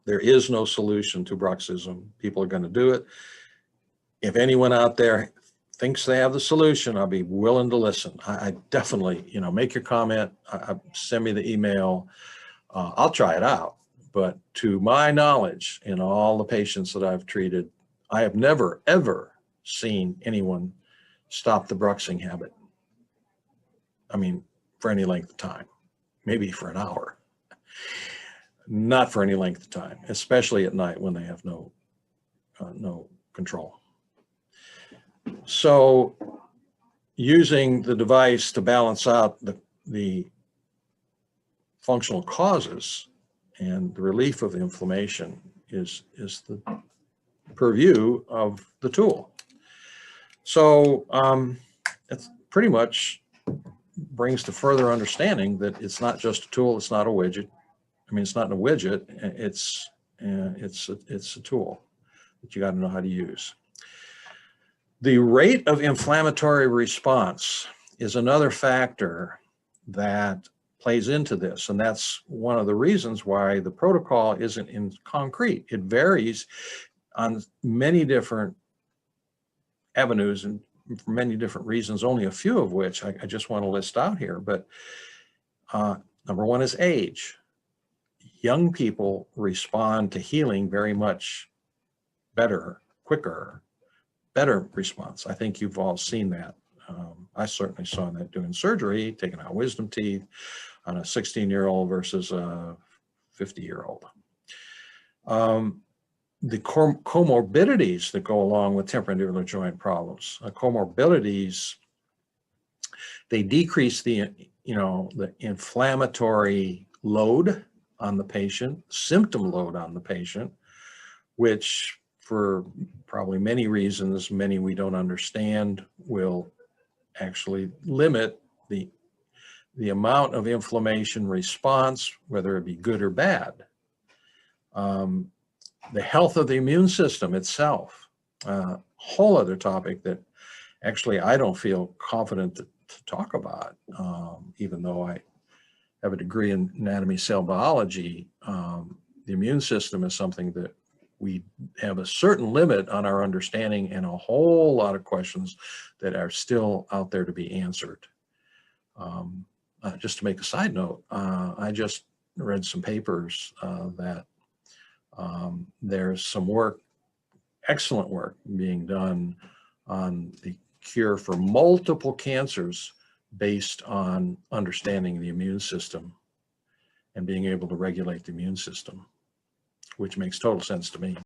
There is no solution to bruxism. People are going to do it. If anyone out there thinks they have the solution, I'll be willing to listen. I definitely, you know, make your comment, send me the email. I'll try it out. But to my knowledge, in all the patients that I've treated, I have never, ever seen anyone stop the bruxing habit. I mean, for any length of time, maybe for an hour. Not for any length of time, especially at night when they have no control. So using the device to balance out the functional causes and the relief of inflammation is the purview of the tool. So it's pretty much brings to further understanding that it's not just a tool, it's not a widget. I mean, it's not a widget, it's a tool that you got to know how to use. The rate of inflammatory response is another factor that plays into this, and that's one of the reasons why the protocol isn't in concrete. It varies on many different avenues and for many different reasons, only a few of which I just want to list out here. But number one is age. Young people respond to healing very much better, quicker, better response. I think you've all seen that. I certainly saw that doing surgery, taking out wisdom teeth on a 16-year-old versus a 50-year-old. The comorbidities that go along with temporomandibular joint problems. Comorbidities, they decrease the inflammatory load on the patient, symptom load on the patient, which for probably many reasons, many we don't understand, will actually limit the amount of inflammation response, whether it be good or bad. The health of the immune system itself, a whole other topic that actually I don't feel confident to talk about, even though I have a degree in anatomy cell biology. The immune system is something that we have a certain limit on our understanding and a whole lot of questions that are still out there to be answered. Just to make a side note, I just read some papers that there's some work, excellent work being done on the cure for multiple cancers based on understanding the immune system and being able to regulate the immune system, which makes total sense to me.